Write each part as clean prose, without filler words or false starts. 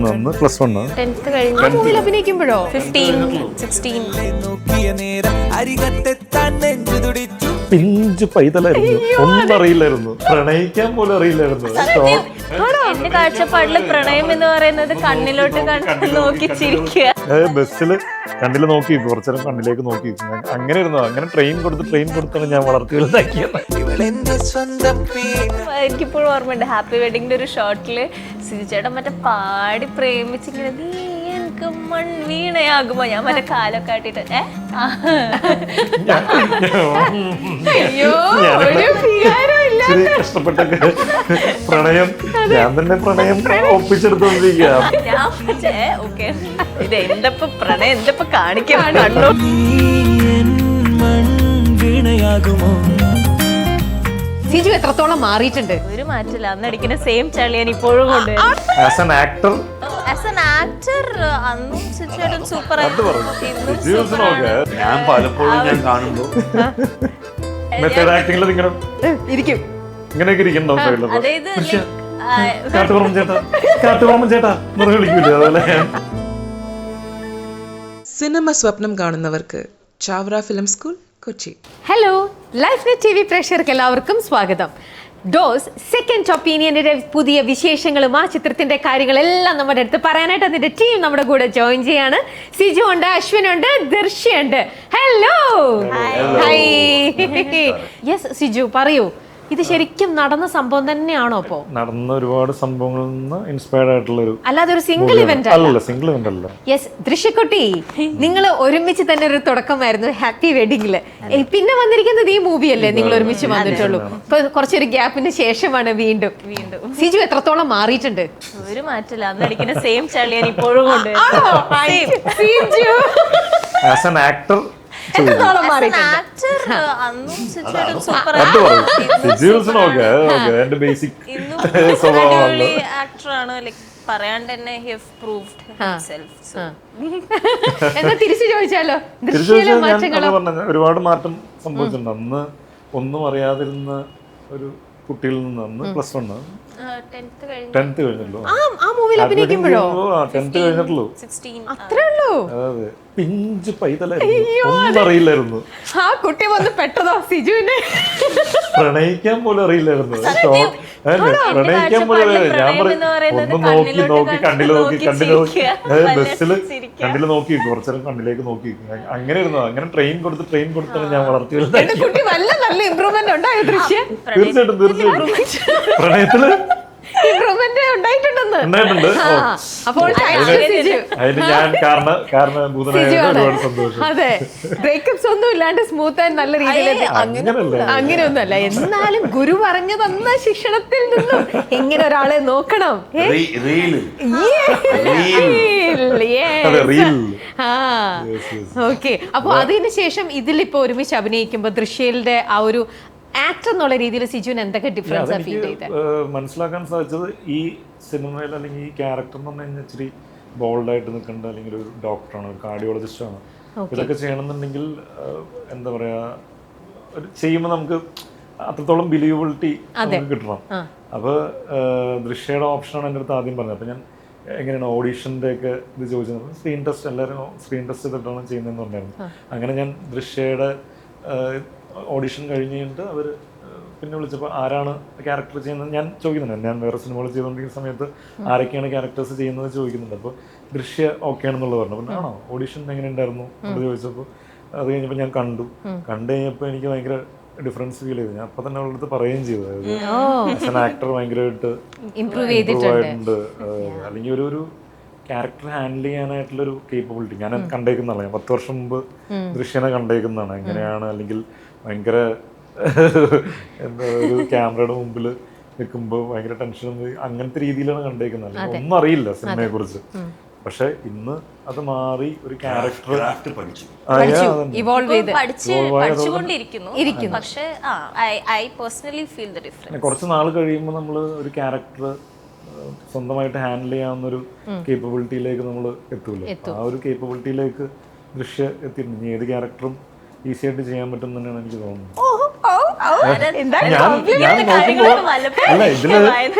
നന്ന് plus 1 10th കഴിഞ്ഞ മൂവിൽ അഭിനയിക്കുമ്പോഴോ 15 16 നോക്കിയ നേരം അരികത്തെത്താൻ നെഞ്ചു തുടിച്ചു. പിഞ്ച് പൈതലായിരുന്നു, ഒന്നും അറിയില്ലായിരുന്നു, പ്രണയിക്കാൻ പോലും അറിയില്ലായിരുന്നു. എന്റെ കാഴ്ചപ്പാടില് പ്രണയം എന്ന് പറയുന്നത് കണ്ണിലോട്ട് നോക്കി ചിരിക്കുക. ബസ്സിൽ കണ്ണിൽ നോക്കി കുറച്ചേരം കണ്ണിലേക്ക് നോക്കി അങ്ങനെയായിരുന്നു. അങ്ങനെ ട്രെയിൻ കൊടുത്താണ് ഞാൻ വളർത്തി വലുതാക്കിയത്. എനിക്കിപ്പോഴും ഓർമ്മയുണ്ട് ഹാപ്പി വെഡിങ്ങിന്റെ ഒരു ഷോട്ടില് സിജുചേട്ടൻ മറ്റേ പാടി പ്രേമിച്ചിങ്ങനെ നീ എനിക്ക് മൺവീണയാകുമ്പോ ഞാൻ മറ്റേ കാലൊക്കെ ആട്ടിട്ട് കഷ്ടപ്പെട്ടൊക്കെ പ്രണയം ഞാൻ തന്നെ പ്രണയം ഒപ്പിച്ചെടുത്തോണ്ടിരിക്കുക. ഓക്കെ ഇത് എന്തപ്പോ പ്രണയം എന്തപ്പോ കാണിക്കാണോ സിജു എത്രത്തോളം മാറിയിട്ടുണ്ട്? ഒരു മാറ്റില്ല, അന്നടിക്കുന്ന സെയിം ചളിയാൻ ഇപ്പോഴും കൊണ്ട്. ആസ് ആൻ ആക്ടർ അന്നും സിജുചേട്ടൻ സൂപ്പർ ഞാൻ പലപ്പോഴും ഞാൻ കാണുമ്പോ മെത്തേഡ് ആക്ടിങ്ങിൽ ഇങ്ങനെ ഇരിക്കും, ഇങ്ങനെയൊക്കെ ഇരിക്കണ്ടോ? അതായത് കാട്ടുപുറമൻ ചേട്ടാ എന്ന് വിളിക്കൂല. അതുപോലെ സിനിമ സ്വപ്നം കാണുന്നവർക്ക് Chavara film school Kochi. Hello, life net T V പ്രേക്ഷകർക്ക് എല്ലാവർക്കും സ്വാഗതം. ഡോസ് സെക്കൻഡ് ഒപ്പീനിയന്റെ പുതിയ വിശേഷങ്ങളും ആ ചിത്രത്തിന്റെ കാര്യങ്ങളെല്ലാം നമ്മുടെ അടുത്ത് പറയാനായിട്ട് അതിന്റെ ടീം നമ്മുടെ കൂടെ ജോയിൻ ചെയ്യാണ്. സിജു ഉണ്ട്, അശ്വിൻ ഉണ്ട്, ദർശയുണ്ട്. Hello, hi. യെസ് സിജു, പറയൂ, ഇത് ശരിക്കും നടന്ന സംഭവം തന്നെയാണോ? അപ്പോ നടന്ന ഒരുപാട് സംഭവങ്ങളിൽ നിന്ന് ഇൻസ്പയർഡ് ആയിട്ടുള്ള അല്ലാതെ ഒരു സിംഗിൾ ഇവന്റ് അല്ല, സിംഗിൾ ഇവന്റ് അല്ല. യെസ്, ദൃശ്യക്കുട്ടി, നിങ്ങൾ ഒരുമിച്ച് തന്നെ ഒരു തുടക്കമായിരുന്നു ഹാപ്പി വെഡിങ്ങില്. പിന്നെ വന്നിരിക്കുന്നത് ഈ മൂവി അല്ലേ നിങ്ങൾ ഒരുമിച്ച് വന്നിട്ടുള്ളൂ? കുറച്ചൊരു ഗ്യാപ്പിന് ശേഷമാണ് വീണ്ടും. സിജു എത്രത്തോളം മാറിയിട്ടുണ്ട്? ഒരു മാറ്റില്ല, അന്നടിക്കുന്ന സെയിം ചളിയാൻ ഇപ്പോഴും കൊണ്ട്. ആസ് ആൻ ആക്ടർ എന്റെ ബേസിക് സ്വഭാവമാണ്. പറയാണ്ട് തന്നെ തിരിച്ചു ചോദിച്ചാലോ? ഒരുപാട് മാറ്റം സംഭവിച്ചിട്ടുണ്ട്. അന്ന് ഒന്നും അറിയാതിരുന്ന ഒരു കുട്ടിയിൽ നിന്ന് അന്ന് പ്ലസ് 1 10th കഴിഞ്ഞല്ലോ. 10th കഴിഞ്ഞിട്ടുള്ളൂ. അതെ, പിഞ്ച് പൈതലായിരുന്നു, ഒന്നും അറിയില്ലായിരുന്നു. ആ കുട്ടി വന്ന് പെട്ടതോ സിജുവിനെ? പ്രണയിക്കാൻ പോലും അറിയില്ലായിരുന്നു. പ്രണയിക്കാൻ പോലും ഞാൻ ഒന്ന് നോക്കി കണ്ണിൽ നോക്കി ബസ്സിൽ കണ്ണിൽ നോക്കി കുറച്ചേരം കണ്ണിലേക്ക് നോക്കി അങ്ങനെയായിരുന്നു. അങ്ങനെ ട്രെയിൻ കൊടുത്താണ് ഞാൻ വളർത്തി വലുതാക്കിയത്. തീർച്ചയായിട്ടും പ്രണയത്തില് ഉണ്ടായിട്ടുണ്ട്. അതിന് ഞാൻ കാരണഭൂതനായ ഒരുപാട് സന്തോഷം. അതെ, ബ്രേക്കപ്സ് ഒന്നും ഇല്ലാണ്ട് സ്മൂത്ത് ആൻഡ് നല്ല രീതിയിൽ അങ്ങനെയൊന്നുമല്ല. എന്നാലും ഗുരു പറഞ്ഞു തന്ന ശിക്ഷണത്തിൽ നിന്നും എങ്ങനെ ഒരാളെ നോക്കണം. ഓക്കെ, അപ്പൊ അതിനുശേഷം ഇതിലിപ്പോ ഒരുമിച്ച് അഭിനയിക്കുമ്പോ ദൃശ്യയുടെ ആ ഒരു ആക്ടർ എന്നുള്ള രീതിയിൽ സിജുവിന് എന്തൊക്കെ ഡിഫറൻസ് ഫീൽ ചെയ്തത്? മനസ്സിലാക്കാൻ സാധിച്ചത് ഈ സിനിമയിൽ അല്ലെങ്കിൽ ഈ ക്യാരക്ടർ എന്ന് പറഞ്ഞു കഴിഞ്ഞാൽ ഇച്ചിരി ബോൾഡായിട്ട് നിൽക്കേണ്ട അല്ലെങ്കിൽ ഒരു ഡോക്ടറാണ്, ഒരു കാർഡിയോളജിസ്റ്റാണ്. ഇതൊക്കെ ചെയ്യണമെന്നുണ്ടെങ്കിൽ എന്താ പറയാ, ചെയ്യുമ്പോൾ നമുക്ക് അത്രത്തോളം ബിലീവബിലിറ്റി നമുക്ക് കിട്ടണം. അപ്പോൾ ദൃശ്യയുടെ ഓപ്ഷനാണ് എൻ്റെ അടുത്ത് ആദ്യം പറഞ്ഞത്. അപ്പോൾ ഞാൻ എങ്ങനെയാണ് ഓഡീഷൻ്റെ ഒക്കെ ഇത് ചോദിച്ചത്, സ്ക്രീൻ ടെസ്റ്റ് എല്ലാവരും സ്ക്രീൻ ടെസ്റ്റ് ചെയ്തിട്ടാണ് ചെയ്യുന്നതെന്ന് പറഞ്ഞായിരുന്നു. അങ്ങനെ ഞാൻ ദൃശ്യയുടെ ഓഡിഷൻ കഴിഞ്ഞിട്ട് അവർ പിന്നെ വിളിച്ചപ്പോൾ ആരാണ് ക്യാരക്ടർ ചെയ്യുന്നത് ഞാൻ ചോദിക്കുന്നുണ്ട്. ഞാൻ വേറെ സിനിമകൾ ചെയ്തുകൊണ്ടിരിക്കുന്ന സമയത്ത് ആരൊക്കെയാണ് ക്യാരക്ടേഴ്സ് ചെയ്യുന്നത് ചോദിക്കുന്നുണ്ട്. അപ്പോൾ ദൃശ്യ ഓക്കെ ആണെന്നുള്ളത് പറഞ്ഞു. പിന്നെ ആണോ ഓഡിഷൻ എങ്ങനെ ഉണ്ടായിരുന്നു എന്ന് ചോദിച്ചപ്പോൾ അത് കഴിഞ്ഞപ്പോൾ ഞാൻ കണ്ടു കഴിഞ്ഞപ്പോൾ എനിക്ക് ഭയങ്കര ഡിഫറൻസ് ഫീൽ ചെയ്തു. ഞാൻ അപ്പം തന്നെ അവളുടെ അടുത്ത് പറയുകയും ചെയ്തു, ആസ് ആൻ ആക്ടർ ഭയങ്കരമായിട്ട് ഇമ്പ്രൂവ് ആയിട്ടുണ്ട്. അല്ലെങ്കിൽ ഒരു ക്യാരക്ടർ ഹാൻഡിൽ ചെയ്യാനായിട്ടുള്ളൊരു കേപ്പബിലിറ്റി ഞാൻ കണ്ടേക്കുന്നതാണ്. ഞാൻ 10 വർഷം മുമ്പ് ദൃശ്യനെ കണ്ടേക്കുന്നതാണ്. എങ്ങനെയാണ് അല്ലെങ്കിൽ ഭയങ്കര എന്താ ഒരു ക്യാമറയുടെ മുമ്പിൽ നിൽക്കുമ്പോൾ ഭയങ്കര ടെൻഷൻ അങ്ങനത്തെ രീതിയിലാണ് കണ്ടേക്കുന്നത്. അല്ലെങ്കിൽ ഒന്നും അറിയില്ല സിനിമയെ കുറിച്ച്. പക്ഷെ ഇന്ന് അത് മാറി ഒരു ക്യാരക്ടർ കുറച്ച് നാൾ കഴിയുമ്പോൾ നമ്മൾ ഒരു ക്യാരക്ടർ സ്വന്തമായിട്ട് ഹാൻഡിൽ ചെയ്യാവുന്നൊരു കേപ്പബിലിറ്റിയിലേക്ക് നമ്മൾ എത്തൂല്ലോ. ആ ഒരു കേപ്പബിലിറ്റിയിലേക്ക് ദൃശ്യ എത്തിയിട്ടുണ്ട്. ഏത് ക്യാരക്ടറും ഈസി ആയിട്ട് ചെയ്യാൻ പറ്റും തന്നെയാണ് എനിക്ക് തോന്നുന്നത്. ഞാൻ നോക്കുമ്പോ അല്ല ഇതില്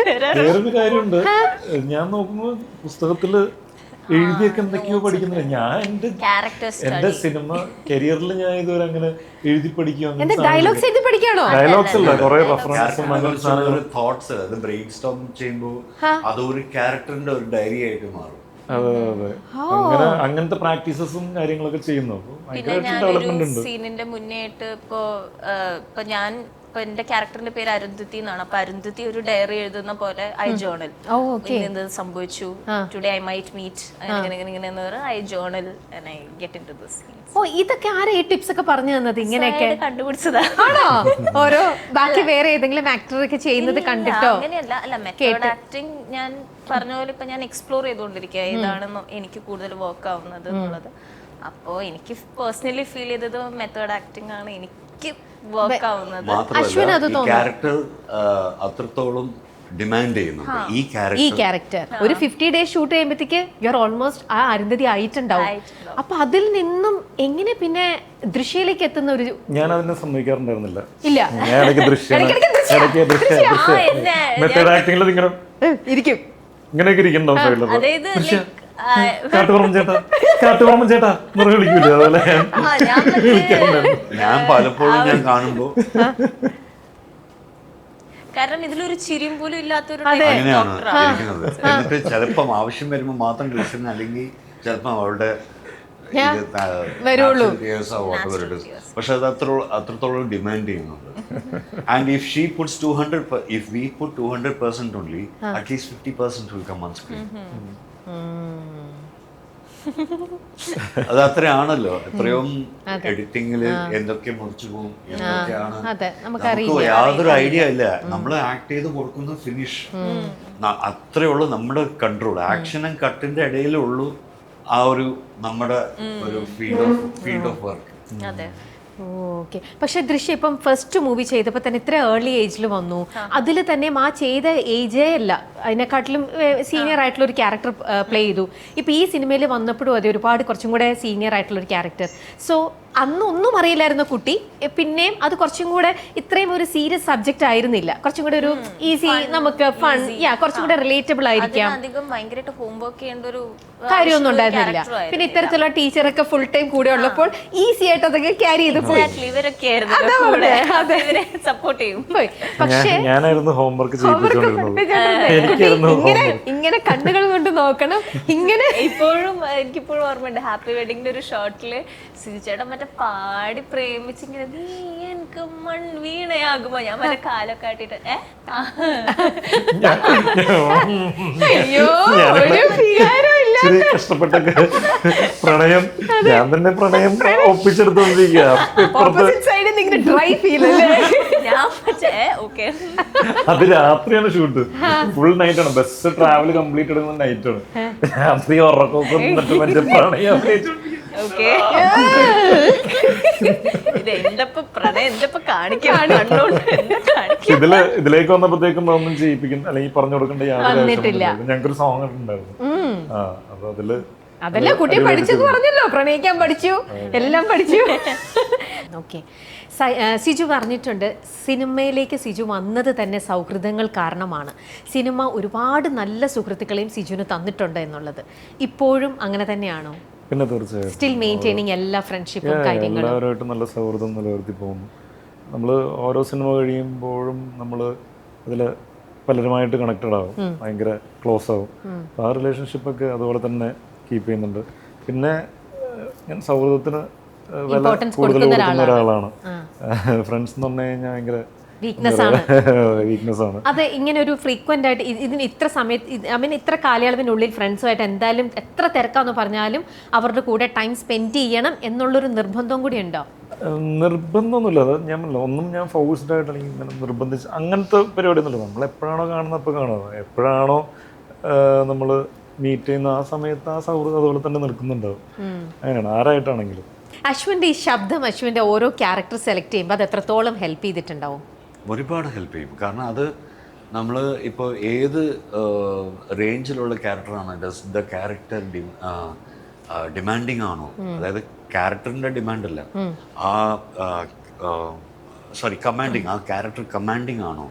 വേറൊരു കാര്യമുണ്ട്. ഞാൻ നോക്കുമ്പോ പുസ്തകത്തില് എഴുതിയൊക്കെ എന്തൊക്കെയോ പഠിക്കുന്നില്ല. ഞാൻ എന്റെ സിനിമ കരിയറിൽ ഞാൻ ഇതുവരെ അങ്ങനെ എഴുതി പഠിക്കുക ഡയലോഗ്സ് എഴുതി പഠിക്കാണോ? ഡയലോഗ്സ് അല്ല, കുറെ റെഫറൻസ് തോട്ട്സ് അത് ബ്രെയിൻ സ്റ്റോം ചെയ്യുമ്പോൾ അതൊരു ക്യാരക്ടറിന്റെ ഒരു ഡയറി ആയിട്ട് മാറും. അതെ അതെ, അങ്ങനത്തെ പ്രാക്ടീസസും കാര്യങ്ങളൊക്കെ ചെയ്യുന്നു. പിന്നെ ഞാനൊരു സീനിന്റെ മുന്നേ ആയിട്ട് ഇപ്പൊ ഞാൻ എന്റെ ക്യാരക്ടറിന്റെ പേര് അരുന്ധതി എന്നാണ്. അപ്പൊ അരുന്ധതി ഒരു ഡയറി എഴുതുന്ന പോലെ ഐ ജേർണൽ. എന്ത് സംഭവിച്ചു, ടുഡേ ഐ മൈറ്റ് മീറ്റ്, അങ്ങനെ I journal and I get into this. Oh, ഇതൊക്കെ ആരാ ഈ ടിപ്സ് ഒക്കെ പറഞ്ഞു തന്നത്? ഇങ്ങനെയൊക്കെ കണ്ടുപിടിച്ചതാ ആണോ? ഓരോ ബാക്കി വേറെ ഏതെങ്കിലും ആക്ടർ ഒക്കെ ചെയ്യുന്നത് കണ്ടിട്ടോ? അങ്ങനെയല്ല, അല്ല മെത്തേഡ് ആക്ടിങ് ഞാൻ പറഞ്ഞ പോലെ ഇപ്പൊ ഞാൻ എക്സ്പ്ലോർ ചെയ്തുകൊണ്ടിരിക്കുക ഏതാണ് എനിക്ക് കൂടുതൽ വർക്ക് ആവുന്നത് എന്നുള്ളത്. അപ്പോ എനിക്ക് പേഴ്സണലി ഫീൽ ചെയ്തത് മെത്തേഡ് ആക്ടിങ് ആണ് എനിക്ക് വർക്ക് ആവുന്നത്. മാത്രമല്ല ഈ ക്യാരക്ടർ അത്രത്തോളം ഡിമാൻഡ് ചെയ്യുന്നുണ്ട്. ഈ ക്യാരക്ടർ ഒരു 50 days ഷൂട്ട് ചെയ്യുമ്പോഴത്തേക്ക് യു ആർ ഓൾമോസ്റ്റ് ആ അരുന്ധതി ആയിട്ടുണ്ടാവും. അപ്പൊ അതിൽ നിന്നും എങ്ങനെ പിന്നെ ദൃശ്യയിലേക്ക് എത്തുന്ന ഒരു ഞാൻ അതിനെ സമ്മതിക്കാറുണ്ടായിരുന്നില്ല. ഇല്ല, ഞാൻ ഇടയ്ക്ക് മെത്തേഡ് ആക്ടിങ്ങിൽ ഇങ്ങനെ ഇരിക്കും, ഇങ്ങനെയൊക്കെ ഇരിക്കണ്ടോ അതായത് കാട്ടുപറമ്പൻ ചേട്ടാ എന്ന് വിളിക്കൂല. അതുപോലെ ഞാൻ പലപ്പോഴും ഞാൻ കാണുമ്പോ കാരണം ഇതിലൊരു ചിരിയും പോലും ഇല്ലാത്തൊരു അങ്ങനെയാണ് ഇരിക്കുന്നത്. എന്നിട്ട് ചിലപ്പം ആവശ്യം വരുമ്പോൾ മാത്രം കളിക്കുന്ന, അല്ലെങ്കിൽ ചിലപ്പം അവളുടെ പക്ഷെ അത് അത്രത്തോളം ഡിമാൻഡ് ചെയ്യുന്നുണ്ട്. And if she puts 200, if we put 200% only, at least 50% will come on screen. അത് അത്രയാണല്ലോ. എത്രയും എഡിറ്റിംഗില് എന്തൊക്കെ മുറിച്ചു പോകും, എന്തൊക്കെയാണ് നമുക്ക് യാതൊരു ഐഡിയ ഇല്ല. നമ്മൾ ആക്ട് ചെയ്ത് കൊടുക്കുന്ന ഫിനിഷ് അത്രയുള്ളൂ നമ്മുടെ കൺട്രോൾ. ആക്ഷനും കട്ടിന്റെ ഇടയിലുള്ളൂ ആ ഒരു നമ്മുടെ ഒരു ഫീൽഡ് ഓഫ് വർക്ക്. ഓക്കെ. പക്ഷെ ദൃശ്യം ഇപ്പം ഫസ്റ്റ് മൂവി ചെയ്തപ്പോൾ തന്നെ ഇത്ര ഏർലി ഏജിൽ വന്നു. അതിൽ തന്നെ ആ ചെയ്ത ഏജേ അല്ല, അതിനെക്കാട്ടിലും സീനിയർ ആയിട്ടുള്ള ഒരു ക്യാരക്ടർ പ്ലേ ചെയ്തു. ഇപ്പം ഈ സിനിമയിൽ വന്നപ്പോഴും അതെ ഒരുപാട് കുറച്ചും കൂടെ സീനിയർ ആയിട്ടുള്ള ഒരു ക്യാരക്ടർ. സോ അന്ന് ഒന്നും അറിയില്ലായിരുന്ന കുട്ടി പിന്നെയും അത് കുറച്ചും കൂടെ ഇത്രയും ഒരു സീരിയസ് സബ്ജക്റ്റ് ആയിരുന്നില്ല, കുറച്ചും കൂടെ ഒരു ഈസി, നമുക്ക് ഫൺ, കുറച്ചും കൂടെ റിലേറ്റബിൾ ആയിരിക്കാം. ഭയങ്കരമായിട്ട് ഹോംവർക്ക് ചെയ്യേണ്ട ഒരു കാര്യമൊന്നും ഉണ്ടായിരുന്നില്ല. പിന്നെ ഇത്തരത്തിലുള്ള ടീച്ചറൊക്കെ ഫുൾ ടൈം കൂടെ ഉള്ളപ്പോൾ ഈസി ആയിട്ട് അതൊക്കെ ക്യാരി ചെയ്ത് പോയി. പക്ഷേ ഞാനായിരുന്നു ഹോംവർക്ക് ഇങ്ങനെ കണ്ണുകൾ കൊണ്ട് നോക്കണം. ഇങ്ങനെ എനിക്കിപ്പോഴും ഓർമ്മയുണ്ട് ഹാപ്പി വെഡിങ്ങിന്റെ ഒരു ഷോട്ടില് സിജുചേട്ടൻ മറ്റേ പാടി പ്രേമിച്ചിങ്ങനെ നീ എനിക്ക് മൺവീണയാകുമ്പോ ഞാൻ മറ്റേ കാലൊക്കെ ആട്ടിട്ട് കഷ്ടപ്പെട്ടൊക്കെ പ്രണയം, ഞാൻ തന്നെ പ്രണയം ഒപ്പിച്ചെടുത്തോണ്ടിരിക്കുക. അത് രാത്രിയാണ് ഷൂട്ട്, ഫുൾ നൈറ്റ് ആണ്. ബസ് ട്രാവൽ കംപ്ലീറ്റ് എടുക്കുന്ന നൈറ്റ് ആണ്. രാത്രി ഉറക്കമൊക്കെ വന്നിട്ട് മറ്റേ പ്രണയം ഇതിലേക്ക് വന്നപ്പോഴത്തേക്കും ഒന്നും ചെയ്യിപ്പിക്കുന്ന അല്ലെങ്കിൽ പറഞ്ഞു കൊടുക്കേണ്ട യാതൊരു ഞങ്ങൾക്കൊരു സോങ് ഉണ്ടായിരുന്നു. അപ്പൊ അതല്ല കുട്ടി പഠിച്ചെന്ന് പറഞ്ഞല്ലോ, പ്രണയിക്കാൻ പഠിച്ചു, എല്ലാം പഠിച്ചു. ഓക്കെ. സിജു പറഞ്ഞിട്ടുണ്ട് സിനിമയിലേക്ക് സിജു വന്നത് തന്നെ സൗഹൃദങ്ങൾ കാരണമാണ്. സിനിമ ഒരുപാട് നല്ല സുഹൃത്തുക്കളെയും സിജുവിന് തന്നിട്ടുണ്ട് എന്നുള്ളത് ഇപ്പോഴും അങ്ങനെ തന്നെയാണോ? പിന്നെ തീർച്ചയായും സ്റ്റിൽ മെയിൻറ്റെയിനിങ് എല്ലാ ഫ്രണ്ട്ഷിപ്പും കാര്യങ്ങളും എല്ലാവരുമായിട്ടും നല്ല സൗഹൃദം നിലനിർത്തി പോകുന്നു. നമ്മൾ ഓരോ സിനിമ കഴിയുമ്പോഴും നമ്മൾ അതിൽ പലരുമായിട്ട് കണക്റ്റഡ് ആവും, ഭയങ്കര ക്ലോസ് ആവും. അപ്പോൾ ആ റിലേഷൻഷിപ്പൊക്കെ അതുപോലെ തന്നെ കീപ്പ് ചെയ്യുന്നുണ്ട്. പിന്നെ ഞാൻ സൗഹൃദത്തിന് വില കൂടുതൽ കൊടുക്കുന്ന ഒരാളാണ്. ഫ്രണ്ട്സ് എന്ന് പറഞ്ഞു കഴിഞ്ഞാൽ ഭയങ്കര വീക്ക്നെസ് ആണ്. അത് ഇങ്ങനെ ഒരു ഫ്രീക്വന്റ് ആയിട്ട് ഇതിന് ഇത്ര സമയത്ത് ഇത്ര കാലയളവിനുള്ളിൽ ഫ്രണ്ട്സുമായിട്ട് എന്തായാലും എത്ര തിരക്കാന്ന് പറഞ്ഞാലും അവരുടെ കൂടെ ടൈം സ്പെൻഡ് ചെയ്യണം എന്നുള്ളൊരു നിർബന്ധം കൂടി ഉണ്ടോ? നിർബന്ധമൊന്നുമില്ല. അത് ഒന്നും ഞാൻ ഫോഴ്സ്ഡ് ആയിട്ട് അല്ലെങ്കിൽ ഇങ്ങനെ നിർബന്ധിച്ച് അങ്ങനത്തെ പരിപാടി ഒന്നുമില്ല. നമ്മൾ എപ്പോഴാണോ കാണുന്നത് അപ്പോൾ കാണുന്നത്, എപ്പോഴാണോ നമ്മൾ മീറ്റ് ചെയ്യുന്ന ആ സമയത്ത് ആ സൗഹൃദം അതുപോലെ തന്നെ നിൽക്കുന്നുണ്ടാവും. അങ്ങനെയാണ് ആരായിട്ടാണെങ്കിലും. അശ്വിൻ്റെ ഈ ശബ്ദം, അശ്വിൻ്റെ ഓരോ ക്യാരക്ടർ സെലക്ട് ചെയ്യുമ്പോൾ അത് എത്രത്തോളം ഹെൽപ്പ് ചെയ്തിട്ടുണ്ടാവും? ഒരുപാട് ഹെൽപ്പ് ചെയ്യും. കാരണം അത് നമ്മൾ ഇപ്പോൾ ഏത് റേഞ്ചിലുള്ള ക്യാരക്ടറാണ്, ദ ക്യാരക്ടർ ഡിമാൻഡിങ് ആണോ, അതായത് ക്യാരക്ടറിൻ്റെ ഡിമാൻഡല്ല, ആ കമാൻഡിങ്, ആ ക്യാരക്ടർ കമാൻഡിങ് ആണോ,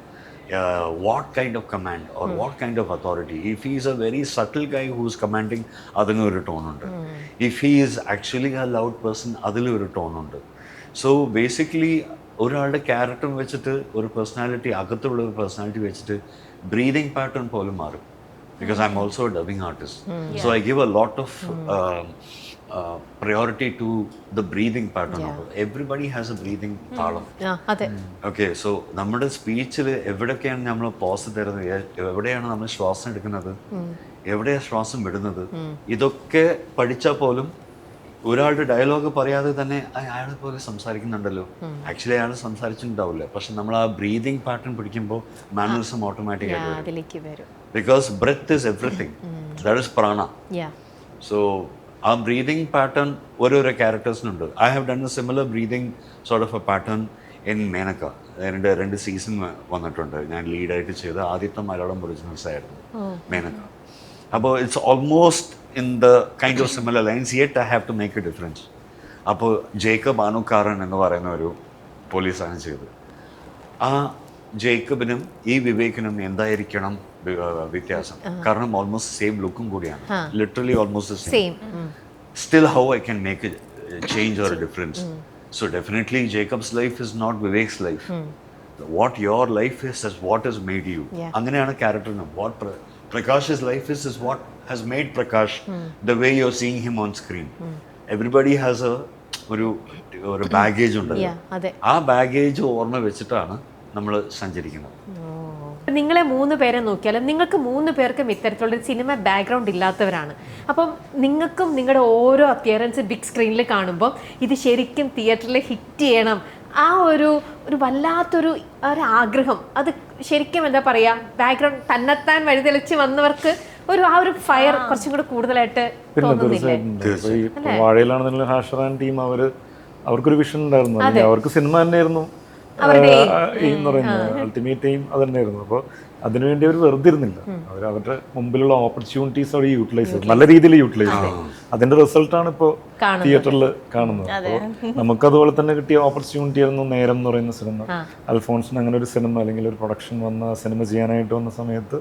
what kind of command or what kind of authority. If he is a very subtle guy whose commanding, അതിനൊരു ടോണുണ്ട്. If he is actually a loud person, അതിലൊരു ടോണുണ്ട്. So basically ഒരാളുടെ ക്യാരക്ടർ വെച്ചിട്ട്, ഒരു personality, അകത്തുള്ള ഒരു പേഴ്സണാലിറ്റി വെച്ചിട്ട് ബ്രീതിങ് പാറ്റേൺ പോലും മാറും. Because I'm also a dubbing artist. So I give a lot of priority to the breathing pattern of it. Everybody has a breathing താളം. അതെ. Okay, so നമ്മുടെ സ്പീച്ചിൽ എവിടെയൊക്കെയാണ് നമ്മൾ പോസ് തരുന്നത്, എവിടെയാണ് നമ്മൾ ശ്വാസം എടുക്കുന്നത്, എവിടെയാണ് ശ്വാസം വിടുന്നത്, ഇതൊക്കെ പഠിച്ചാൽ പോലും ഒരാളുടെ ഡയലോഗ് പറയാതെ തന്നെ അയാളെ പോലെ സംസാരിക്കുന്നുണ്ടല്ലോ. ആക്ച്വലി അയാൾ സംസാരിച്ചിട്ടുണ്ടാവില്ല, പക്ഷെ നമ്മൾ ആ ബ്രീതിങ് പാറ്റേൺ പിടിക്കുമ്പോൾ മാനറിസം ഓട്ടോമാറ്റിക് ആയിട്ട് വരും. Because breath is everything. That is prana. So ആ ബ്രീതിങ് പാറ്റേൺ ഓരോരോ ക്യാരക്ടേഴ്സിനുണ്ട്. I have done a similar breathing sort of a pattern in Menaka. രണ്ട് സീസൺ വന്നിട്ടുണ്ട്. ഞാൻ ലീഡായിട്ട് ചെയ്ത ആദ്യത്തെ മലയാളം ഒറിജിനൽസ് ആയിരുന്നു മേനക. അപ്പോൾ it's almost in the kind of similar lines, yet I have to make a difference. അപ്പോൾ ജേക്കബ് ആനുക്കാരൻ എന്ന് പറയുന്ന ഒരു പോലീസാണ് ചെയ്തത്. ആ ജേക്കബിനും ഈ വിവേകിനും എന്തായിരിക്കണം വ്യത്യാസം? കാരണം ഓൾമോസ്റ്റ് സെയിം ലുക്കും കൂടിയാണ്, literally almost same. Still how I can make a change or a difference? So definitely Jacob's life is not Vivek's life. What your life is is what is made you. അങ്ങനെയാണ് ക്യാരക്ടറിനും. What Prakash life is is what has made Prakash the way you are seeing him on screen. Everybody has ഒരു baggage ഉണ്ട്. ആ baggage ഓർമ്മ വെച്ചിട്ടാണ് നമ്മൾ സഞ്ചരിക്കുന്നത്. നിങ്ങളെ 3 പേരെ നോക്കിയാലും നിങ്ങൾക്ക് 3 പേർക്കും ഇത്തരത്തിലുള്ള സിനിമ ബാക്ക്ഗ്രൗണ്ട് ഇല്ലാത്തവരാണ്. അപ്പം നിങ്ങൾക്കും നിങ്ങളുടെ ഓരോ അപ്പിയറൻസ് ബിഗ് സ്ക്രീനിൽ കാണുമ്പോൾ ഇത് ശരിക്കും തിയേറ്ററിൽ ഹിറ്റ് ചെയ്യണം, ആ ഒരു വല്ലാത്തൊരു ആഗ്രഹം, അത് ശരിക്കും എന്താ പറയുക, ബാക്ക്ഗ്രൗണ്ട് തന്നെത്താൻ വഴിതെളിച്ച് വന്നവർക്ക് ആ ഒരു ഫയർ കുറച്ചും കൂടെ കൂടുതലായിട്ട് തോന്നുന്നില്ലേ? വാഴയിലാണെന്നുള്ള ഹാഷറാൻ ടീം അവർക്കൊരു വിഷൻ ഉണ്ടായിരുന്നു. അവർക്ക് സിനിമ തന്നെയായിരുന്നു എന്ന് പറയുന്നത്, അൾട്ടിമേറ്റ് എയിം അത് തന്നെയായിരുന്നു. അപ്പോൾ അതിനുവേണ്ടി അവർ വെറുതെ ഇരുന്നില്ല. അവരുടെ മുമ്പിലുള്ള ഓപ്പർച്യൂണിറ്റീസ് അവർ യൂട്ടിലൈസ് ചെയ്തു, നല്ല രീതിയിൽ യൂട്ടിലൈസ് ചെയ്തു. അതിന്റെ റിസൾട്ടാണ് ഇപ്പോൾ തിയേറ്ററിൽ കാണുന്നത്. അപ്പോൾ നമുക്കതുപോലെ തന്നെ കിട്ടിയ ഓപ്പർച്യൂണിറ്റി ആയിരുന്നു നേരം എന്ന് പറയുന്ന സിനിമ. അൽഫോൺസിന് അങ്ങനെ ഒരു സിനിമ അല്ലെങ്കിൽ ഒരു പ്രൊഡക്ഷൻ വന്ന സിനിമ ചെയ്യാനായിട്ട് വന്ന സമയത്ത്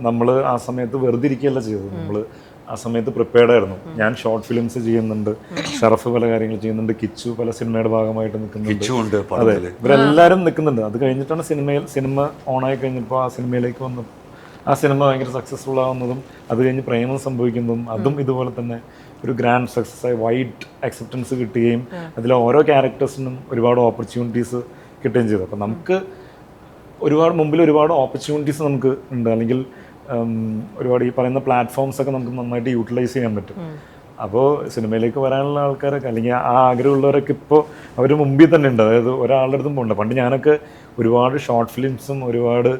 നമ്മൾ ആ സമയത്ത് വെറുതെ ഇരിക്കുകയല്ല ചെയ്തത്. നമ്മൾ ആ സമയത്ത് പ്രിപ്പയർഡ് ആയിരുന്നു. ഞാൻ ഷോർട്ട് ഫിലിംസ് ചെയ്യുന്നുണ്ട്, ഷറഫ് പല കാര്യങ്ങൾ ചെയ്യുന്നുണ്ട്, കിച്ചു പല സിനിമയുടെ ഭാഗമായിട്ട് നിൽക്കുന്നുണ്ട്. അതെ, ഇവരെല്ലാവരും നിൽക്കുന്നുണ്ട്. അത് കഴിഞ്ഞിട്ടാണ് സിനിമ ഓണായി കഴിഞ്ഞപ്പോൾ ആ സിനിമയിലേക്ക് വന്നു. ആ സിനിമ ഭയങ്കര സക്സസ്ഫുൾ ആവുന്നതും അത് കഴിഞ്ഞ് പ്രേമം സംഭവിക്കുന്നതും അതും ഇതുപോലെ തന്നെ ഒരു ഗ്രാൻഡ് സക്സസ് ആയി വൈഡ് അക്സെപ്റ്റൻസ് കിട്ടുകയും അതിലെ ഓരോ ക്യാരക്ടേഴ്സിനും ഒരുപാട് ഓപ്പർച്യൂണിറ്റീസ് കിട്ടുകയും ചെയ്തു. അപ്പം നമുക്ക് മുമ്പിൽ ഒരുപാട് ഓപ്പർച്യൂണിറ്റീസ് നമുക്ക് ഉണ്ട്, അല്ലെങ്കിൽ ഒരുപാട് ഈ പറയുന്ന പ്ലാറ്റ്ഫോംസ് ഒക്കെ നമുക്ക് നന്നായിട്ട് യൂട്ടിലൈസ് ചെയ്യാൻ പറ്റും. അപ്പോൾ സിനിമയിലേക്ക് വരാനുള്ള ആൾക്കാരൊക്കെ അല്ലെങ്കിൽ ആ ആഗ്രഹമുള്ളവരൊക്കെ ഇപ്പോൾ അവർ മുമ്പിൽ തന്നെ ഉണ്ട്. അതായത് ഒരാളുടെ അടുത്തും പോകണ്ട. പണ്ട് ഞാനൊക്കെ ഒരുപാട് ഷോർട്ട് ഫിലിംസും ഒരുപാട്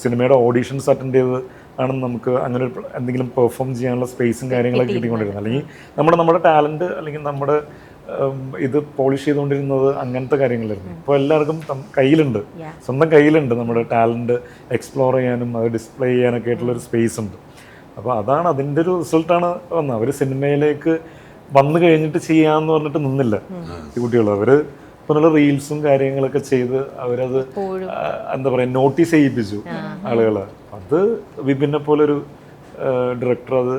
സിനിമയുടെ ഓഡീഷൻസ് അറ്റൻഡ് ചെയ്ത് ആണ് നമുക്ക് അങ്ങനെ ഒരു എന്തെങ്കിലും പെർഫോം ചെയ്യാനുള്ള സ്പേസും കാര്യങ്ങളൊക്കെ കിട്ടിക്കൊണ്ടിരുന്നത്. അല്ലെങ്കിൽ നമ്മുടെ ടാലൻറ്റ് അല്ലെങ്കിൽ നമ്മുടെ ഇത് പോളിഷ് ചെയ്തുകൊണ്ടിരുന്നത് അങ്ങനത്തെ കാര്യങ്ങളായിരുന്നു. ഇപ്പോൾ എല്ലാവർക്കും കയ്യിലുണ്ട്, സ്വന്തം കയ്യിലുണ്ട് നമ്മുടെ ടാലൻറ്റ് എക്സ്പ്ലോർ ചെയ്യാനും അത് ഡിസ്പ്ലേ ചെയ്യാനൊക്കെ ആയിട്ടുള്ളൊരു സ്പേസ് ഉണ്ട്. അപ്പോൾ അതാണ് അതിൻ്റെ ഒരു റിസൾട്ടാണ് വന്നത്. അവർ സിനിമയിലേക്ക് വന്നു കഴിഞ്ഞിട്ട് ചെയ്യാമെന്ന് പറഞ്ഞിട്ട് നിന്നില്ല ഈ കുട്ടികൾ. അവർ ഇപ്പോൾ റീൽസും കാര്യങ്ങളൊക്കെ ചെയ്ത് അവരത് എന്താ പറയുക നോട്ടീസ് ചെയ്യിപ്പിച്ചു ആളുകളെ. അത് വിപിനെ പോലൊരു ഡയറക്ടർ അത്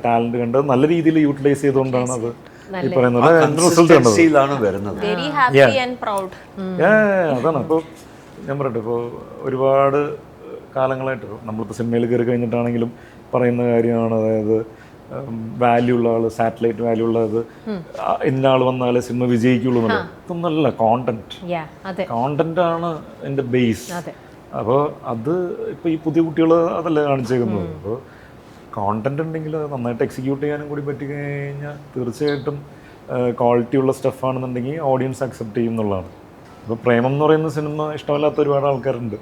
ടാലൻറ്റ് കണ്ട് നല്ല രീതിയിൽ യൂട്ടിലൈസ് ചെയ്തുകൊണ്ടാണ് അത് ഈ പറയുന്നത് റിസൾട്ട് കണ്ടത്. അതാണ്. അപ്പോൾ ഞാൻ പറയട്ടെ, ഇപ്പോൾ ഒരുപാട് കാലങ്ങളായിട്ട് നമ്മളിപ്പോൾ സിനിമയിൽ കയറി കഴിഞ്ഞിട്ടാണെങ്കിലും പറയുന്ന കാര്യമാണ്. അതായത് വാല്യൂ ഉള്ള ആള്, സാറ്റലൈറ്റ് വാല്യൂ ഉള്ളത്, ഇന്ന ആൾ വന്നാലേ സിനിമ വിജയിക്കുള്ളൂ എന്നുള്ളത്. ഇതൊന്നല്ല, കോണ്ടന്റ് ആണ് എൻ്റെ ബേസ്. അപ്പോൾ അത് ഇപ്പോൾ ഈ പുതിയ കുട്ടികൾ അതല്ലേ കാണിച്ചേക്കുന്നത്. അപ്പോൾ കോണ്ടന്റ് ഉണ്ടെങ്കിൽ അത് നന്നായിട്ട് എക്സിക്യൂട്ട് ചെയ്യാനും കൂടി പറ്റി കഴിഞ്ഞാൽ തീർച്ചയായിട്ടും ക്വാളിറ്റി ഉള്ള സ്റ്റഫാണെന്നുണ്ടെങ്കിൽ ഓഡിയൻസ് അക്സെപ്റ്റ് ചെയ്യും എന്നുള്ളതാണ്. ഇപ്പോൾ പ്രേമം എന്ന് പറയുന്ന സിനിമ ഇഷ്ടമല്ലാത്ത ഒരുപാട് ആൾക്കാരുണ്ട്,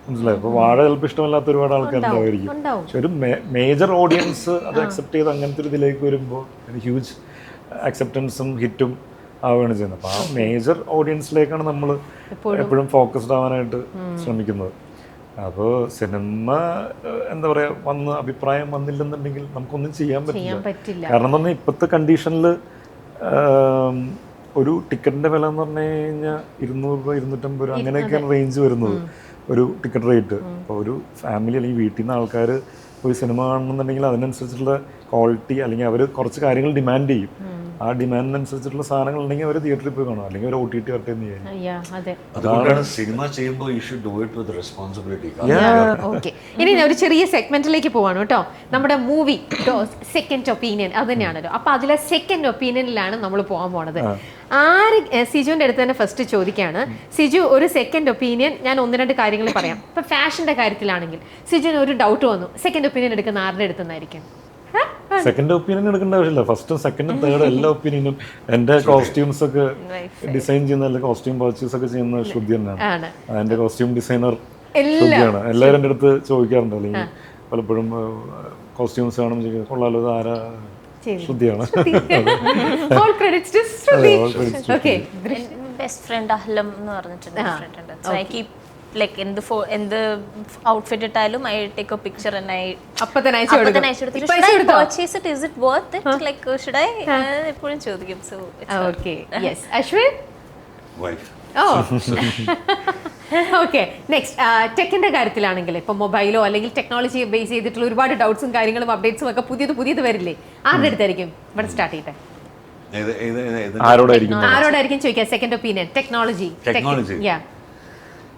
മനസ്സിലായി. ഇപ്പോൾ വാഴ ചിലപ്പോൾ ഇഷ്ടമല്ലാത്ത ഒരുപാട് ആൾക്കാരുണ്ടായിരിക്കും. പക്ഷെ ഒരു മേജർ ഓഡിയൻസ് അത് അക്സെപ്റ്റ് ചെയ്ത് അങ്ങനത്തെ ഒരു ഇതിലേക്ക് വരുമ്പോൾ ഹ്യൂജ് അക്സെപ്റ്റൻസും ഹിറ്റും ആവുകയാണ് ചെയ്യുന്നത്. അപ്പോൾ ആ മേജർ ഓഡിയൻസിലേക്കാണ് നമ്മൾ എപ്പോഴും ഫോക്കസ്ഡ് ആവാനായിട്ട് ശ്രമിക്കുന്നത്. അപ്പോൾ സിനിമ എന്താ പറയുക അഭിപ്രായം വന്നില്ലെന്നുണ്ടെങ്കിൽ നമുക്കൊന്നും ചെയ്യാൻ പറ്റില്ല. കാരണം എന്ന് പറഞ്ഞാൽ ഇപ്പോഴത്തെ കണ്ടീഷനിൽ ഒരു ടിക്കറ്റിന്റെ വില എന്ന് പറഞ്ഞു കഴിഞ്ഞാൽ 200 രൂപ 250 രൂപ അങ്ങനെയൊക്കെയാണ് റേഞ്ച് വരുന്നത് ഒരു ടിക്കറ്റ് റേറ്റ്. അപ്പോൾ ഒരു ഫാമിലി അല്ലെങ്കിൽ വീട്ടിൽ നിന്ന് ആൾക്കാർ ഒരു സിനിമ കാണണമെന്നുണ്ടെങ്കിൽ അതിനനുസരിച്ചുള്ള ക്വാളിറ്റി അല്ലെങ്കിൽ അവർ കുറച്ച് കാര്യങ്ങൾ ഡിമാൻഡ് ചെയ്യും. ആ ഡിമാൻഡിനനുസരിച്ചിട്ടുള്ള സാധനങ്ങൾ ഉണ്ടെങ്കിൽ അവർ തിയേറ്ററിൽ പോയി കാണും, അല്ലെങ്കിൽ ഒരു OTT വരട്ടെ എന്ന് ചെയ്യും. അതുകൊണ്ടാണ് സിനിമ ചെയ്യുമ്പോൾ you should do it with responsibility. Okay, ഇനി ഞാൻ ഒരു ചെറിയ സെഗ്മെന്റിലേക്ക് പോവാണ് കേട്ടോ. നമ്മുടെ മൂവി ഡോസ് സെക്കൻഡ് ഒപ്പീനിയൻ അത് തന്നെയാണല്ലോ. അപ്പൊ അതിലെ സെക്കൻഡ് ഒപ്പീനിയനിലാണ് നമ്മൾ പോകാൻ പോണത്. സിജുവിന്റെ അടുത്ത് തന്നെ ഫസ്റ്റ് ചോദിക്കാണ്. സിജു, ഒരു സെക്കൻഡ് ഒപ്പീനിയൻ ഞാൻ 1-2 കാര്യങ്ങൾ പറയാം. ഇപ്പൊ ഫാഷന്റെ കാര്യത്തിലാണെങ്കിൽ സിജുവിന് ഒരു ഡൗട്ട് വന്നു, സെക്കൻഡ് ഒപ്പീനിയൻ എടുക്കുന്ന ആരുടെ അടുത്തുനിന്നായിരിക്കും? സെക്കൻഡ് ഒപ്പീനിയൻ എടുക്കേണ്ട ആവശ്യമില്ല. ഫസ്റ്റും സെക്കൻഡും തേർഡും എല്ലാ ഒപ്പീനിയനും എന്റെ കോസ്റ്റ്യൂംസ് ഒക്കെ ഡിസൈൻ ചെയ്യുന്ന അല്ലെങ്കിൽ കോസ്റ്റ്യൂം പർച്ചേസ് ഒക്കെ ചെയ്യുന്ന ശ്രുതി തന്നെയാണ്. എന്റെ കോസ്റ്റ്യൂം ഡിസൈനർ ശ്രുതിയാണ്. എല്ലാവരും എൻ്റെ അടുത്ത് ചോദിക്കാറുണ്ട്, അല്ലെങ്കിൽ പലപ്പോഴും കോസ്റ്റ്യൂംസ് കാണുമ്പോൾ ചോദിക്കുന്നത് കൊള്ളാലോ ഇത് ആരാ? ശ്രുതിയാണ്. ബെസ്റ്റ് ഫ്രണ്ട് അഹ്ലം എന്ന് പറഞ്ഞിട്ടുണ്ട്. സോ ഐ കീപ് like എന്ത് ഔട്ട്ഫിറ്റ് ഇട്ടാലും I take A picture and I അപ്പത്തന്നെ അയച്ചു കൊടുക്കും. purchase it, is it worth it, like should I എപ്പോഴും ചോദിക്കും. So okay, yes. Ashwin? Wife. Oh, okay. Next, ടെക്കിന്റെ കാര്യത്തിലാണെങ്കിൽ ഇപ്പൊ മൊബൈലോ അല്ലെങ്കിൽ ടെക്നോളജി ബേസ് ചെയ്തിട്ടുള്ള ഒരുപാട് ഡൗട്ട്സും കാര്യങ്ങളും അപ്ഡേറ്റ്സും ഒക്കെ പുതിയത് വരില്ലേ? ആരുടെ അടുത്തായിരിക്കും? ഇവിടെ സ്റ്റാർട്ട് ചെയ്യട്ടെ. ആരോടായിരിക്കും ചോദിക്കാം സെക്കൻഡ് ഒപ്പീനിയൻ? ടെക്നോളജി.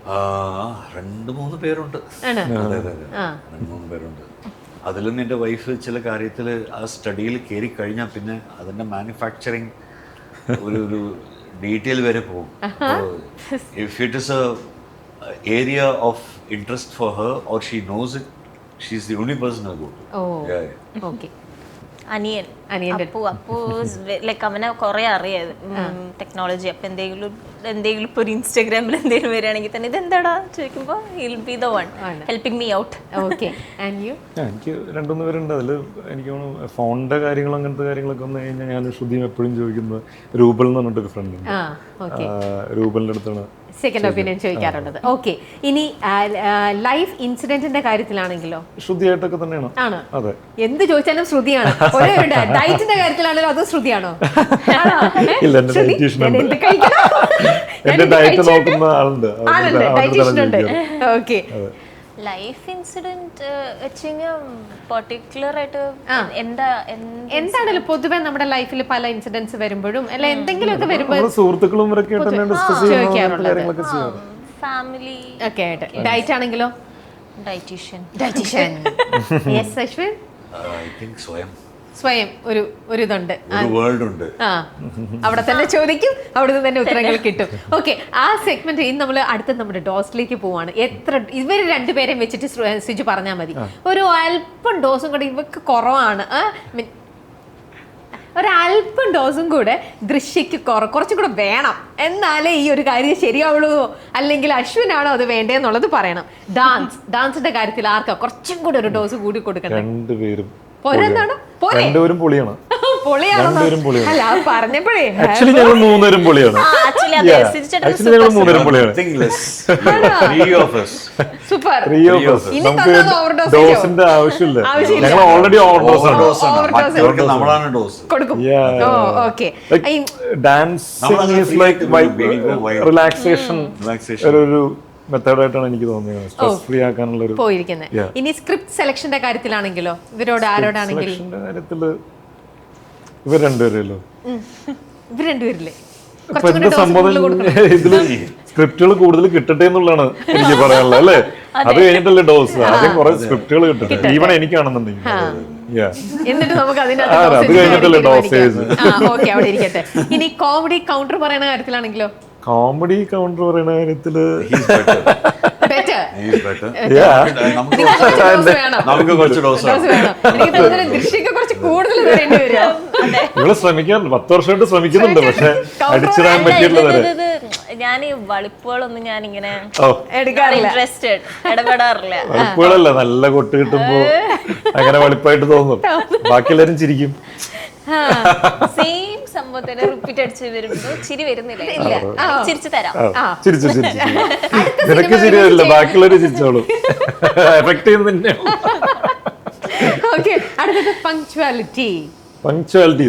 2-3 പേരുണ്ട്. അതെ 2-3 പേരുണ്ട്. അതിലും എൻ്റെ വൈഫ് ചില കാര്യത്തിൽ ആ സ്റ്റഡിയിൽ കയറി കഴിഞ്ഞാൽ പിന്നെ അതിൻ്റെ മാനുഫാക്ചറിങ് ഒരു ഡീറ്റെയിൽ വരെ പോകും. If it is a area of interest for her or she knows it, she is the only person I go to. Okay. അനിയൻ അപ്പു ലൈക്ക് അവനെ കുറെ അറിയാം ടെക്നോളജി. അപ്പൊ എന്തെങ്കിലും ഇപ്പൊ ഒരു ഇൻസ്റ്റാഗ്രാമിൽ എന്തെങ്കിലും വരികയാണെങ്കിൽ തന്നെ ഇതെന്താടാ ചോദിക്കുമ്പോൾ he'll be the one helping me out. Okay, and you? എനിക്ക് 2-3 പേരുണ്ട്. അതിൽ എനിക്ക് തോന്നുന്നു ഫോണിന്റെ കാര്യങ്ങളും അങ്ങനത്തെ കാര്യങ്ങളൊക്കെ വന്നു കഴിഞ്ഞാൽ ഞാൻ ശ്രുതിയും എപ്പോഴും ചോദിക്കുന്നത് രൂപൽ എന്ന് പറഞ്ഞിട്ടൊരു ഫ്രണ്ട് ഉണ്ട്. രൂപലിന്റെ അടുത്താണ് സെക്കൻഡ് ഒപ്പീനിയൻ ചോദിക്കാറുള്ളത്. ഓക്കെ, ഇനി ലൈഫ് ഇൻസിഡന്റിന്റെ കാര്യത്തിലാണെങ്കിലോ? ശ്രുതിയായിട്ടൊക്കെ തന്നെയാണ്. ആണ്. അതെ, എന്ത് ചോദിച്ചാലും ശ്രുതിയാണ്. ഡയറ്റിന്റെ കാര്യത്തിലാണല്ലോ അതോ ശ്രുതിയാണോ? ഇല്ല, എന്റെ ഡയറ്റീഷ്യൻ എന്റെ ഡയറ്റ് നോക്കുന്ന ആളുണ്ട്. ഓക്കെ. ലൈഫ് ഇൻസിഡന്റ് പർട്ടിക്കുലർ ആയിട്ട് എന്താണല്ലോ പൊതുവെ നമ്മുടെ ലൈഫിൽ പല ഇൻസിഡൻസ് വരുമ്പോഴും അല്ല എന്തെങ്കിലുമൊക്കെ വരുമ്പോൾ സുഹൃത്തുക്കളും ഫാമിലി ഒക്കെ ആയിട്ട്. ഡയറ്റ് ആണെങ്കിലോ? Dietician. Yes Ashwin? I think സ്വയം ഒരു ഇതുണ്ട്, അവിടെ തന്നെ ചോദിക്കും, അവിടെ തന്നെ ഉത്തരങ്ങൾ കിട്ടും. ഓക്കെ, ആ സെഗ്മെന്റ് ഇന്ന് നമ്മൾ അടുത്ത നമ്മുടെ ഡോസിലേക്ക് പോവാണ്. ഇവർ 2 പേരെയും വെച്ചിട്ട് സിജു പറഞ്ഞാൽ മതി. ഒരു അല്പം ഡോസും കൂടെ ഇവർക്ക് കുറവാണ്, ഒരല്പം ഡോസും കൂടെ ദൃശ്യക്ക് കുറച്ചും കൂടെ വേണം, എന്നാലേ ഈ ഒരു കാര്യം ശരിയാവുള്ളൂ. അല്ലെങ്കിൽ അശ്വിനാണോ അത് വേണ്ടതെന്നുള്ളത് പറയണം. ഡാൻസിന്റെ കാര്യത്തിൽ ആർക്കാ കുറച്ചും കൂടെ ഒരു ഡോസ് കൂടി കൊടുക്കണം? 2 പേരും രണ്ടുപേരും പൊളിയാണ്. അല്ല പറഞ്ഞപ്പോഴേ ആക്ച്വലി ഞങ്ങൾ 3 പേരും പൊളിയാണ്. സൂപ്പർ. ഡോസിന്റെ ആവശ്യമില്ല, ഞങ്ങൾ ഓൾറെഡി ഓവർഡോസ് ആണ്. നമ്മളാണ് ഡോസ് കൊടുക്കും. Okay. Dance is like relaxation ഒരു മെത്തേഡായിട്ടാണ് എനിക്ക് തോന്നിയത്, സ്ട്രെസ് ഫ്രീ ആക്കാനുള്ള പോയിരിക്കുന്നത്. ഇനി സ്ക്രിപ്റ്റ് സെലക്ഷന്റെ കാര്യത്തിലാണെങ്കിലോ? ഇവരോട് ആരോടാണെങ്കിൽ? കാര്യത്തില് ഇവർ 2 പേരല്ലോ. ഇവർ 2 പേരില്ലേ? എന്റെ സംഭവം ഇതില് സ്ക്രിപ്റ്റുകൾ കൂടുതൽ കിട്ടട്ടെ എന്നുള്ളതാണ് എനിക്ക് പറയാനുള്ളത്, അല്ലേ? അത് കഴിഞ്ഞിട്ടല്ലേ ഡോസ്. ആദ്യം കുറെ സ്ക്രിപ്റ്റുകൾ കിട്ടട്ടെ, ഈവൻ എനിക്കാണെന്നുണ്ടെങ്കിൽ. എന്നിട്ട് നമുക്ക് അത് കഴിഞ്ഞിട്ടല്ലേ ഡോസേജ്. ഓക്കെ, അവിടെ ഇരിക്കട്ടെ. ഇനി കോമഡി കൗണ്ടർ പറയുന്ന കാര്യത്തിലാണെങ്കിലോ? കോമഡി കൗണ്ടർ പറയുന്ന കാര്യത്തില് നിങ്ങള് ശ്രമിക്കാറുണ്ട്, 10 വർഷമായിട്ട് ശ്രമിക്കുന്നുണ്ട്, പക്ഷെ അടിച്ചിടാൻ പറ്റിയിട്ടുള്ളത്. ഞാൻ ഈ വളിപ്പുകളൊന്നും ഞാൻ ഇങ്ങനെ ഇൻട്രസ്റ്റഡ് ഇടപെടാറില്ല. വളിപ്പുകളല്ല, നല്ല കൊട്ട് കിട്ടുമ്പോ അങ്ങനെ വളിപ്പായിട്ട് തോന്നും, ബാക്കി എല്ലാരും ചിരിക്കും. സെയിം സംഭവത്തിന് റിപ്പീറ്റ് അടിച്ച് വരുമ്പോ ചിരി വരുന്നില്ല. ചിരിച്ചു തരാം. ചിരിച്ചു നിനക്ക് ചിരി വരില്ല, ബാക്കിയുള്ളവര് ചിരിച്ചോളൂ. എഫക്ട് ചെയ്യുന്ന ഓക്കെ, അടുത്തത് പങ്ക്ച്വാലിറ്റി. പങ്ക്ച്വാലിറ്റി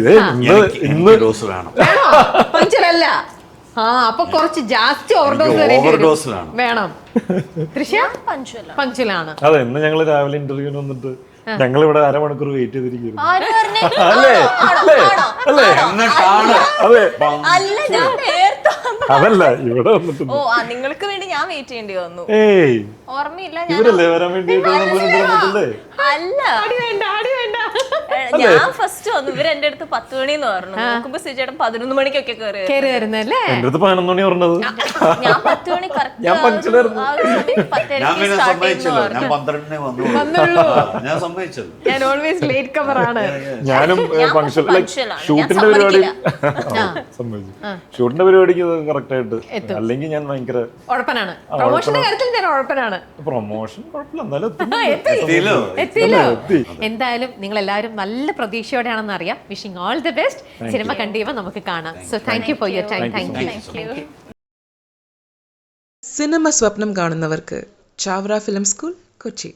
ഇന്ന് ഡോസ് വേണം. പഞ്ചറല്ല. അപ്പൊ കുറച്ച് ജാസ്തി ഓവർഡോസ് വേണം. വേണം. തൃശ്ശ പഞ്ചുവല്ല. പഞ്ചലാണ്. അതെ, ഇന്ന് ഞങ്ങള് രാവിലെ ഇന്റർവ്യൂവിന് വന്നിട്ട് ഞങ്ങൾ ഇവിടെ അരമണിക്കൂർ വെയിറ്റ് ചെയ്തിരിക്കുന്നു. ആര് പറഞ്ഞു? അല്ലേ അല്ലേ എന്നിട്ടാണ് അതെ അല്ല, ഞാൻ നേരത്തെ വന്നു. അതല്ല ഇവിടെ വന്നിട്ട് ഓ നിങ്ങൾക്ക് വേണ്ടി ഞാൻ വെയിറ്റ് ചെയ്യേണ്ടി വന്നു. ഏയ് ഓർമ്മയില്ല. ഞാൻ ഇവരല്ലേ വരാൻ വേണ്ടിട്ട് നമ്മൾ വന്നിട്ടില്ലേ? അല്ല, വേണ്ട ആടി വേണ്ട. ഞാൻ ഫസ്റ്റ് വന്നു. ഇവര് എന്റെ അടുത്ത് 10 മണിന്ന് പറഞ്ഞു. നോക്കുമ്പോ സിജേട്ടൻ 11 മണിക്കൊക്കെ കയറി. കേറി വരുന്നല്ലേ? എന്റെ അടുത്ത് 11 മണി പറഞ്ഞത്. ഞാൻ 10 മണി കറക്റ്റ്. ഞാൻ പങ്ക്ച്വലായിരുന്നു. ഞാൻ പിന്നെ സമ്മതിച്ചല്ലോ, ഞാൻ 12 വന്നുള്ളൂ. ഞാൻ സമ്മതിച്ചല്ലോ. ഞാൻ ഓൾവേസ് ലേറ്റ് കവർ ആണ്. ഞാനും punctual ആണ്. ഷൂട്ടിന്റെ ഞാൻ പരിപാടി സമ്മതിച്ചു. ഷൂട്ടിന്റെ പരിപാടിക്ക് കറക്റ്റ് ആയിട്ട്, അല്ലെങ്കിൽ ഞാൻ ഭയങ്കര ഉഴപ്പനാണ്. പ്രൊമോഷന്റെ കാര്യത്തിൽ ഞാൻ ഉഴപ്പനാണ്. പ്രൊമോഷൻ കുഴപ്പമില്ല, എന്നാലും എത്തിയല്ലോ. എത്തിയില്ലോ. എന്തായാലും നിങ്ങൾ എല്ലാവരും നല്ല പ്രതീക്ഷയോടെയാണെന്ന് അറിയാം. Wishing all the best. Cinema കണ്ടുകഴിയുമ്പോൾ നമുക്ക് കാണാം. So thank you for your time. Thank you. Cinema സ്വപ്നം കാണുന്നവർക്ക് ചാവറ ഫിലിം സ്കൂൾ, കൊച്ചി.